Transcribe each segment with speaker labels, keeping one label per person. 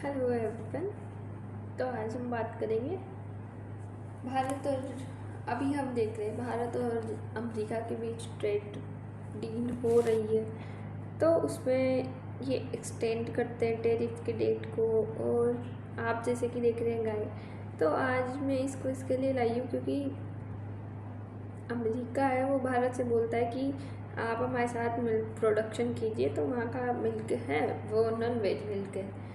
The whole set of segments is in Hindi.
Speaker 1: Hello everyone. तो आज हम बात करेंगे भारत और अभी हम देख रहे हैं भारत और अमेरिका के बीच ट्रेड डील हो रही है। तो उसमें ये एक्सटेंड करते हैं टैरिफ के डेट को। और आप जैसे कि देख रहे हैं गाय, तो आज मैं इसको इसके लिए लाई हूँ क्योंकि अमेरिका है वो भारत से बोलता है कि आप हमारे साथ मिल्क प्रोडक्शन कीजिए। तो वहाँ का मिल्क है वो नॉन वेज मिल्क है।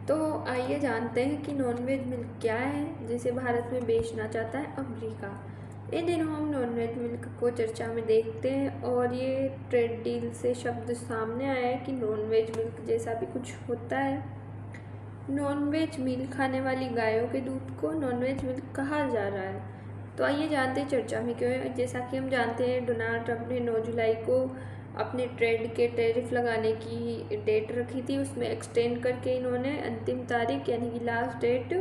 Speaker 1: तो आइए जानते हैं कि नॉन वेज मिल्क क्या है जिसे भारत में बेचना चाहता है अमेरिका। इन दिनों हम नॉन वेज मिल्क को चर्चा में देखते हैं और ये ट्रेड डील से शब्द सामने आया है कि नॉन वेज मिल्क जैसा भी कुछ होता है। नॉन वेज मिल्क खाने वाली गायों के दूध को नॉन वेज मिल्क कहा जा रहा है। तो आइए जानते हैं चर्चा में क्यों है। जैसा कि हम जानते हैं डोनाल्ड ट्रंप ने 9 जुलाई को अपने ट्रेड के टैरिफ लगाने की डेट रखी थी, उसमें एक्सटेंड करके इन्होंने अंतिम तारीख यानी कि लास्ट डेट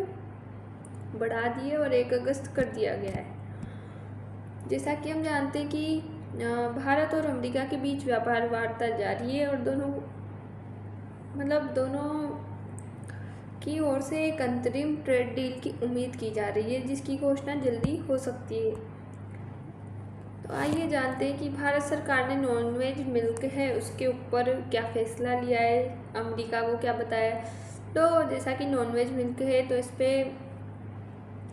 Speaker 1: बढ़ा दी है और 1 अगस्त कर दिया गया है। जैसा कि हम जानते हैं कि भारत और अमेरिका के बीच व्यापार वार्ता जारी है और दोनों की ओर से एक अंतरिम ट्रेड डील की उम्मीद की जा रही है जिसकी घोषणा जल्दी हो सकती है। तो आइए जानते हैं कि भारत सरकार ने नॉन वेज मिल्क है उसके ऊपर क्या फैसला लिया है, अमेरिका को क्या बताया। तो जैसा कि नॉन वेज मिल्क है तो इस पर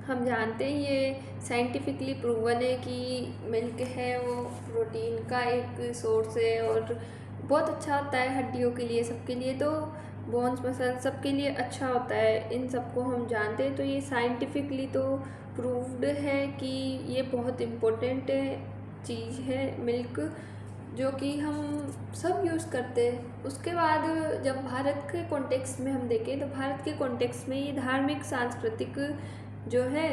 Speaker 1: हम जानते हैं ये साइंटिफिकली प्रूवन है कि मिल्क है वो प्रोटीन का एक सोर्स है और बहुत अच्छा होता है हड्डियों के लिए, सबके लिए। तो बोन्स मसल सबके लिए अच्छा होता है, इन सबको हम जानते हैं। तो ये साइंटिफिकली तो प्रूव्ड है कि ये बहुत इम्पोर्टेंट चीज़ है मिल्क, जो कि हम सब यूज़ करते हैं। उसके बाद जब भारत के कॉन्टेक्स्ट में हम देखें तो भारत के कॉन्टेक्स्ट में ये धार्मिक सांस्कृतिक जो है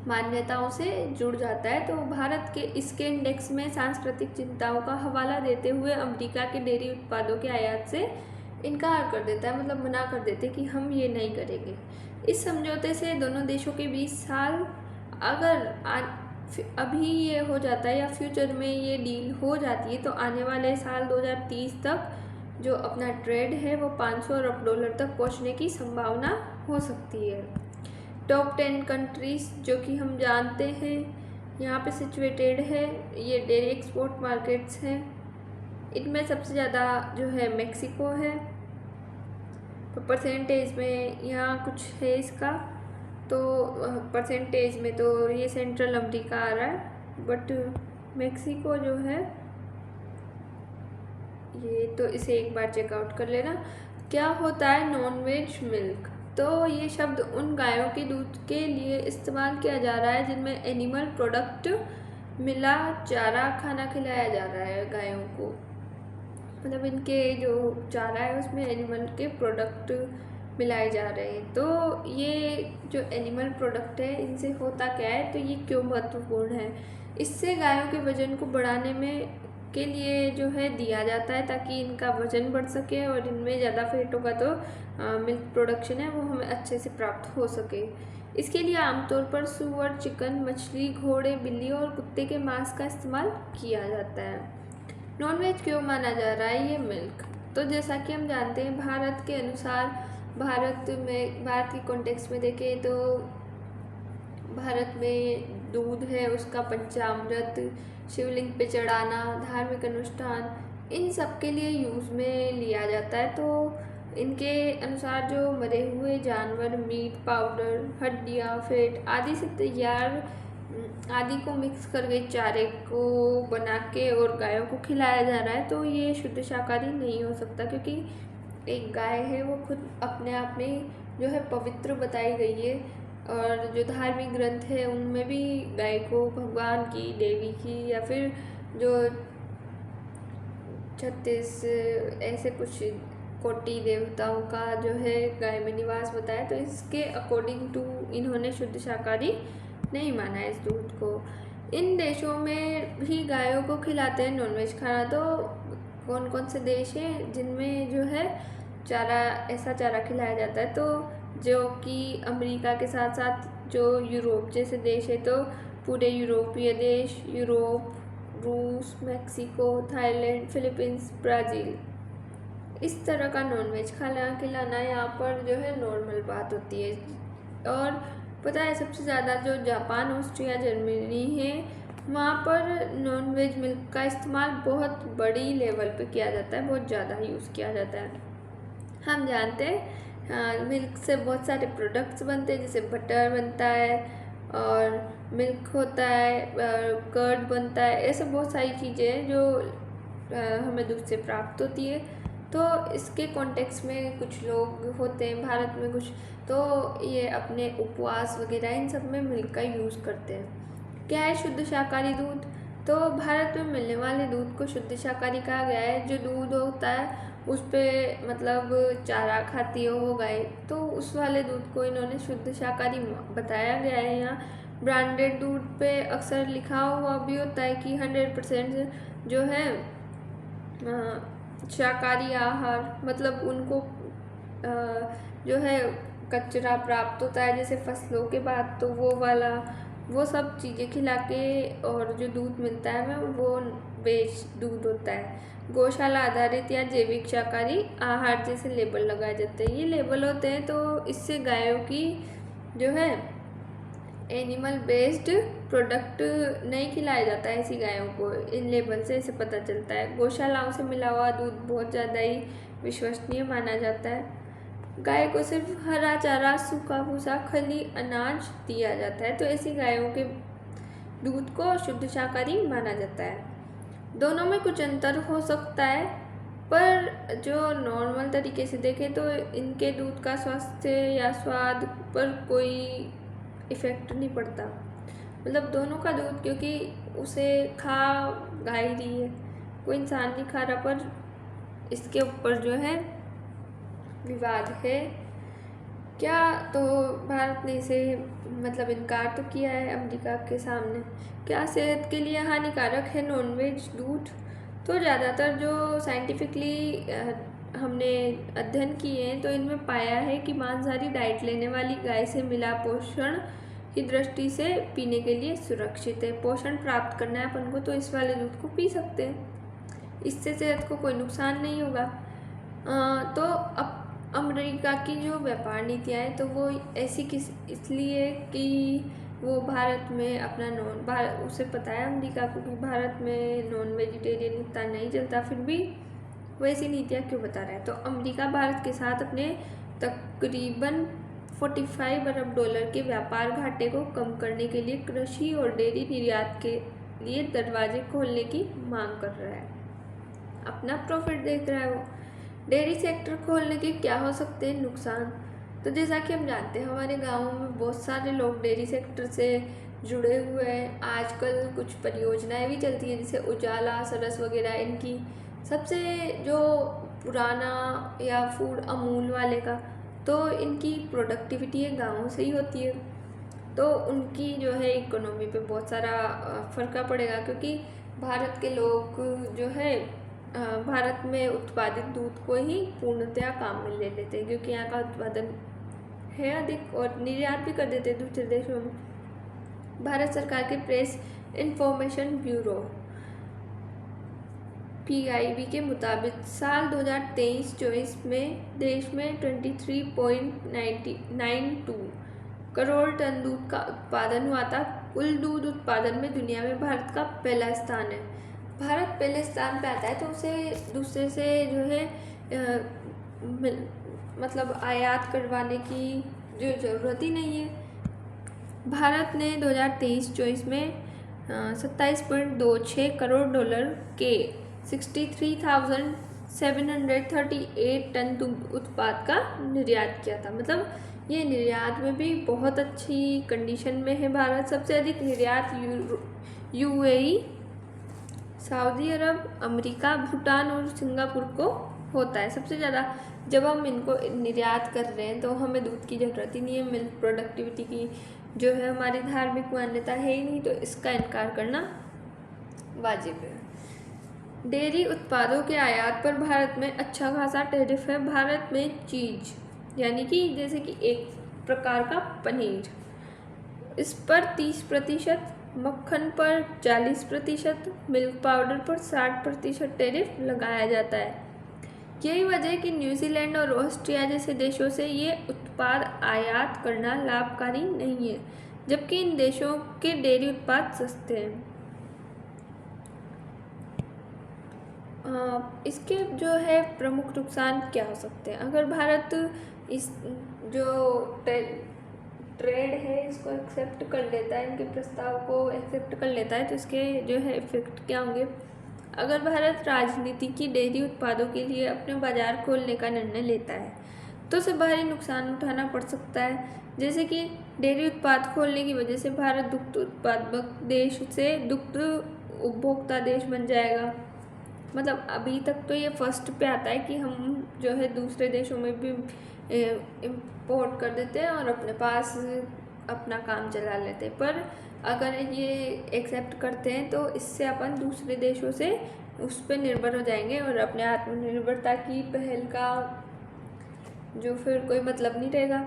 Speaker 1: मान्यताओं से जुड़ जाता है। तो भारत के इसके इंडेक्स में सांस्कृतिक चिंताओं का हवाला देते हुए अमेरिका के डेयरी उत्पादों के आयात से इनकार कर देता है, मतलब मना कर देते कि हम ये नहीं करेंगे। इस समझौते से दोनों देशों के 20 साल अगर अभी ये हो जाता है या फ्यूचर में ये डील हो जाती है तो आने वाले साल 2030 तक जो अपना ट्रेड है वो 500 अरब डॉलर तक पहुंचने की संभावना हो सकती है। टॉप 10 कंट्रीज़ जो कि हम जानते हैं यहाँ पे सिचुएटेड है, ये डेयरी एक्सपोर्ट मार्केट्स हैं। इनमें सबसे ज़्यादा जो है मेक्सिको है। तो परसेंटेज में यहाँ कुछ है इसका, तो परसेंटेज में तो ये सेंट्रल अमेरिका आ रहा है, बट मेक्सिको जो है ये, तो इसे एक बार चेकआउट कर लेना। क्या होता है नॉन वेज मिल्क? तो ये शब्द उन गायों के दूध के लिए इस्तेमाल किया जा रहा है जिनमें एनिमल प्रोडक्ट मिला चारा खाना खिलाया जा रहा है गायों को, मतलब इनके जो चारा है उसमें एनिमल के प्रोडक्ट मिलाए जा रहे हैं। तो ये जो एनिमल प्रोडक्ट है इनसे होता क्या है, तो ये क्यों महत्वपूर्ण है? इससे गायों के वजन को बढ़ाने में के लिए जो है दिया जाता है ताकि इनका वजन बढ़ सके और इनमें ज़्यादा फैट होगा तो मिल्क प्रोडक्शन है वो हमें अच्छे से प्राप्त हो सके। इसके लिए आमतौर पर सुअर, चिकन, मछली, घोड़े, बिल्ली और कुत्ते के मांस का इस्तेमाल किया जाता है। नॉन वेज क्यों माना जा रहा है ये मिल्क? तो जैसा कि हम जानते हैं भारत के अनुसार, भारत के कॉन्टेक्स्ट में देखें तो भारत में दूध है उसका पंचामृत, शिवलिंग पे चढ़ाना, धार्मिक अनुष्ठान, इन सब के लिए यूज़ में लिया जाता है। तो इनके अनुसार जो मरे हुए जानवर, मीट पाउडर, हड्डियाँ, फैट आदि से तैयार आदि को मिक्स करके चारे को बना के और गायों को खिलाया जा रहा है। तो ये शुद्ध शाकाहारी नहीं हो सकता क्योंकि एक गाय है वो खुद अपने आप में जो है पवित्र बताई गई है और जो धार्मिक ग्रंथ है उनमें भी गाय को भगवान की, देवी की या फिर जो 36 ऐसे कुछ कोटि देवताओं का जो है गाय में निवास बताया। तो इसके अकॉर्डिंग टू इन्होंने शुद्ध शाकाहारी नहीं माना है इस दूध को। इन देशों में भी गायों को खिलाते हैं नॉनवेज खाना। तो कौन कौन से देश हैं जिनमें जो है ऐसा चारा खिलाया जाता है? तो जो कि अमेरिका के साथ साथ जो यूरोप जैसे देश है, तो पूरे यूरोपीय देश, यूरोप, रूस, मेक्सिको, थाईलैंड, फिलीपींस, ब्राज़ील इस तरह का नॉनवेज खाना खिलाना यहाँ पर जो है नॉर्मल बात होती है। और पता है सबसे ज़्यादा जो जापान, ऑस्ट्रिया, जर्मनी है वहाँ पर नॉनवेज मिल्क का इस्तेमाल बहुत बड़ी लेवल पे किया जाता है, बहुत ज़्यादा यूज़ किया जाता है। हम जानते हैं मिल्क से बहुत सारे प्रोडक्ट्स बनते हैं, जैसे बटर बनता है और मिल्क होता है, कर्ड बनता है, ऐसे बहुत सारी चीज़ें हैं जो हमें दूध से प्राप्त होती है। तो इसके कॉन्टेक्स्ट में कुछ लोग होते हैं भारत में कुछ, तो ये अपने उपवास वगैरह इन सब में मिल्क का यूज़ करते हैं। क्या है शुद्ध शाकाहारी दूध? तो भारत में मिलने वाले दूध को शुद्ध शाकाहारी कहा गया है। जो दूध होता है उस पर मतलब चारा खाती है वो गाय, तो उस वाले दूध को इन्होंने शुद्ध शाकाहारी बताया गया है। यहाँ ब्रांडेड दूध पे अक्सर लिखा हुआ भी होता है कि 100% जो है शाकाहारी आहार, मतलब उनको जो है कचरा प्राप्त होता है जैसे फसलों के बाद, तो वो वाला वो सब चीज़ें खिला के और जो दूध मिलता है वो वेज दूध होता है। गौशाला आधारित या जैविक शाकाहारी आहार जैसे लेबल लगाए जाते हैं, ये लेबल होते हैं, तो इससे गायों की जो है एनिमल बेस्ड प्रोडक्ट नहीं खिलाया जाता है ऐसी गायों को। इन लेबल से ऐसे पता चलता है। गौशालाओं से मिला हुआ दूध बहुत ज़्यादा ही विश्वसनीय माना जाता है। गाय को सिर्फ हरा चारा, सूखा भूसा, खली अनाज दिया जाता है, तो ऐसी गायों के दूध को शुद्ध शाकाहारी माना जाता है। दोनों में कुछ अंतर हो सकता है, पर जो नॉर्मल तरीके से देखें तो इनके दूध का स्वास्थ्य या स्वाद पर कोई इफ़ेक्ट नहीं पड़ता। मतलब दोनों का दूध, क्योंकि उसे खा गाय रही है, कोई इंसान नहीं खा रहा, पर इसके ऊपर जो है विवाद है। क्या तो भारत ने इसे मतलब इनकार तो किया है अमेरिका के सामने। क्या सेहत के लिए हानिकारक है नॉनवेज दूध? तो ज़्यादातर जो साइंटिफिकली हमने अध्ययन किए हैं तो इनमें पाया है कि मांसाहारी डाइट लेने वाली गाय से मिला पोषण की दृष्टि से पीने के लिए सुरक्षित है। पोषण प्राप्त करना है अपन को तो इस वाले दूध को पी सकते हैं, इससे सेहत को कोई नुकसान नहीं होगा। तो अब अमेरिका की जो व्यापार नीतियाँ हैं तो वो ऐसी इसलिए कि वो भारत में अपना उसे पता है अमेरिका को कि भारत में नॉन वेजिटेरियन इतना नहीं चलता, फिर भी वो ऐसी नीतियाँ क्यों बता रहा है। तो अमेरिका भारत के साथ अपने तकरीबन 45 अरब डॉलर के व्यापार घाटे को कम करने के लिए कृषि और डेयरी निर्यात के लिए दरवाजे खोलने की मांग कर रहा है, अपना प्रॉफिट देख रहा है वो। डेयरी सेक्टर खोलने के क्या हो सकते हैं नुकसान? तो जैसा कि हम जानते हैं हमारे गाँव में बहुत सारे लोग डेयरी सेक्टर से जुड़े हुए हैं। आजकल कुछ परियोजनाएं भी चलती हैं जैसे उजाला, सरस वगैरह। इनकी सबसे जो पुराना या फूड अमूल वाले का, तो इनकी प्रोडक्टिविटी है गाँव से ही होती है, तो उनकी जो है इकोनॉमी पे बहुत सारा फ़र्क पड़ेगा, क्योंकि भारत के लोग जो है भारत में उत्पादित दूध को ही पूर्णतया काम में ले लेते हैं, क्योंकि यहाँ का उत्पादन है अधिक और निर्यात भी कर देते हैं दूसरे देशों में। भारत सरकार के प्रेस इंफॉर्मेशन ब्यूरो PIB के मुताबिक साल 2023-24 में देश में 23.92 करोड़ टन दूध का उत्पादन हुआ था। कुल दूध उत्पादन में दुनिया में भारत का पहला स्थान है। भारत पहले स्थान पे आता है तो उसे दूसरे से जो है मतलब आयात करवाने की जो ज़रूरत ही नहीं है। भारत ने 2023-24 में 27.26 करोड़ डॉलर के 63,738 टन दूध उत्पाद का निर्यात किया था। मतलब ये निर्यात में भी बहुत अच्छी कंडीशन में है भारत। सबसे अधिक निर्यात UAE, सऊदी अरब, अमेरिका, भूटान और सिंगापुर को होता है सबसे ज़्यादा। जब हम इनको निर्यात कर रहे हैं तो हमें दूध की ज़रूरत ही नहीं है, मिल्क प्रोडक्टिविटी की जो है हमारी धार्मिक मान्यता है ही नहीं, तो इसका इनकार करना वाजिब है। डेयरी उत्पादों के आयात पर भारत में अच्छा खासा टैरिफ है। भारत में चीज़ यानी कि जैसे कि एक प्रकार का पनीर, इस पर 30%, मक्खन पर 40%, मिल्क पाउडर पर 60% टैरिफ लगाया जाता है। यही वजह है कि न्यूजीलैंड और ऑस्ट्रिया जैसे देशों से ये उत्पाद आयात करना लाभकारी नहीं है, जबकि इन देशों के डेयरी उत्पाद सस्ते हैं। इसके जो है प्रमुख नुकसान क्या हो सकते हैं अगर भारत इस जो ट्रेड है इसको एक्सेप्ट कर लेता है, इनके प्रस्ताव को एक्सेप्ट कर लेता है, तो इसके जो है इफेक्ट क्या होंगे। अगर भारत राजनीति की डेयरी उत्पादों के लिए अपने बाजार खोलने का निर्णय लेता है तो उसे भारी नुकसान उठाना पड़ सकता है, जैसे कि डेयरी उत्पाद खोलने की वजह से भारत दुग्ध उत्पादक देश से दुग्ध उपभोक्ता देश बन जाएगा। मतलब अभी तक तो ये फर्स्ट पे आता है कि हम जो है दूसरे देशों में भी इम्पोर्ट कर देते हैं और अपने पास अपना काम चला लेते हैं, पर अगर ये एक्सेप्ट करते हैं तो इससे अपन दूसरे देशों से उस पर निर्भर हो जाएंगे और अपने आत्मनिर्भरता की पहल का जो फिर कोई मतलब नहीं रहेगा।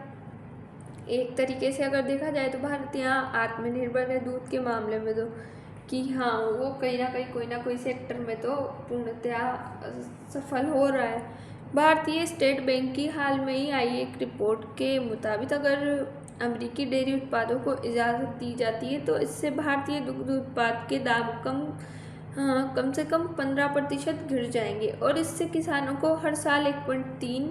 Speaker 1: एक तरीके से अगर देखा जाए तो भारत यहाँ आत्मनिर्भर है दूध के मामले में, तो कि हाँ वो कहीं ना कहीं कोई ना कोई सेक्टर में तो पूर्णतया सफल हो रहा है। भारतीय स्टेट बैंक की हाल में ही आई एक रिपोर्ट के मुताबिक अगर अमेरिकी डेयरी उत्पादों को इजाज़त दी जाती है तो इससे भारतीय दुग्ध उत्पाद के दाम कम से कम 15% गिर जाएंगे और इससे किसानों को हर साल 1.3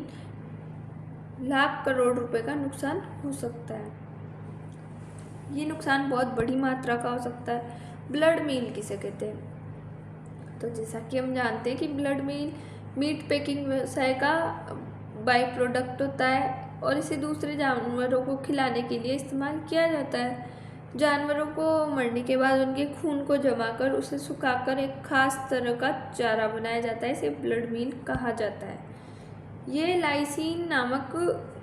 Speaker 1: लाख करोड़ रुपए का नुकसान हो सकता है। ये नुकसान बहुत बड़ी मात्रा का हो सकता है। ब्लड मील किसे कहते हैं, तो जैसा कि हम जानते हैं कि ब्लड मील मीट पैकिंग व्यवसाय का बाई प्रोडक्ट होता है और इसे दूसरे जानवरों को खिलाने के लिए इस्तेमाल किया जाता है। जानवरों को मरने के बाद उनके खून को जमा कर उसे सुखाकर एक खास तरह का चारा बनाया जाता है, इसे ब्लड मील कहा जाता है। ये लाइसीन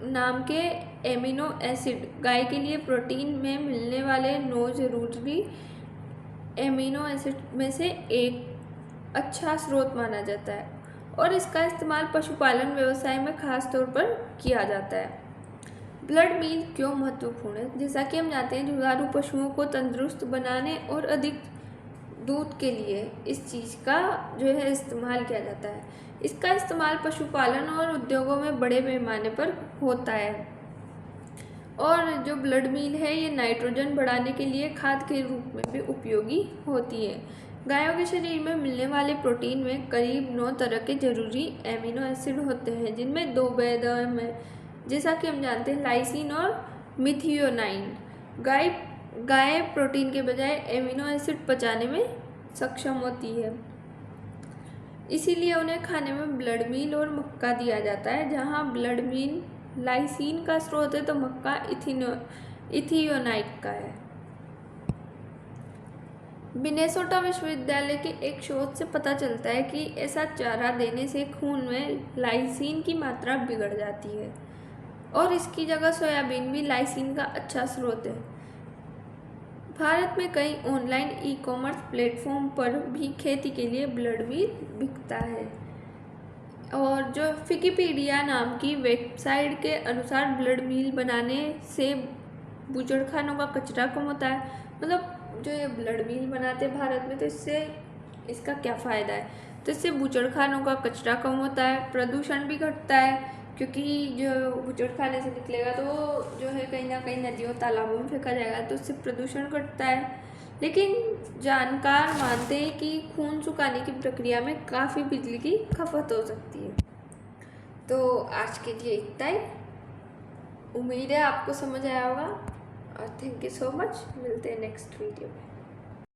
Speaker 1: नाम के एमिनो एसिड गाय के लिए प्रोटीन में मिलने वाले 9 जरूरी एमिनो एसिड में से एक अच्छा स्रोत माना जाता है और इसका इस्तेमाल पशुपालन व्यवसाय में खास तौर पर किया जाता है। ब्लड मील क्यों महत्वपूर्ण है, जैसा कि हम जानते हैं दुधारू पशुओं को तंदुरुस्त बनाने और अधिक दूध के लिए इस चीज़ का जो है इस्तेमाल किया जाता है। इसका इस्तेमाल पशुपालन और उद्योगों में बड़े पैमाने पर होता है और जो ब्लड मील है ये नाइट्रोजन बढ़ाने के लिए खाद के रूप में भी उपयोगी होती है। गायों के शरीर में मिलने वाले प्रोटीन में करीब 9 तरह के जरूरी एमिनो एसिड होते हैं, जिनमें 2 बेद हैं, जैसा कि हम जानते हैं लाइसिन और मिथियोनाइन। गाय प्रोटीन के बजाय एमिनो एसिड पचाने में सक्षम होती है, इसीलिए उन्हें खाने में ब्लड मील और मक्का दिया जाता है। जहाँ ब्लड मील लाइसीन का स्रोत है तो मक्का इथियोनाइट का है। मिनेसोटा विश्वविद्यालय के एक शोध से पता चलता है कि ऐसा चारा देने से खून में लाइसीन की मात्रा बिगड़ जाती है और इसकी जगह सोयाबीन भी लाइसीन का अच्छा स्रोत है। भारत में कई ऑनलाइन ई-कॉमर्स प्लेटफॉर्म पर भी खेती के लिए ब्लड मील बिकता है और जो विकिपीडिया नाम की वेबसाइट के अनुसार ब्लड मील बनाने से बूचड़खानों का कचरा कम होता है। मतलब जो ये ब्लड मील बनाते हैं भारत में, तो इससे इसका क्या फ़ायदा है, तो इससे बूचड़खानों का कचरा कम होता है, प्रदूषण भी घटता है क्योंकि जो बूचड़खाने से निकलेगा तो वो जो है कहीं ना कहीं नदियों तालाबों में फेंका जाएगा, तो उससे प्रदूषण घटता है। लेकिन जानकार मानते हैं कि खून सुखाने की प्रक्रिया में काफ़ी बिजली की खपत हो सकती है। तो आज के लिए इतना ही, उम्मीद है आपको समझ आया होगा और थैंक यू सो मच। मिलते हैं नेक्स्ट वीडियो में।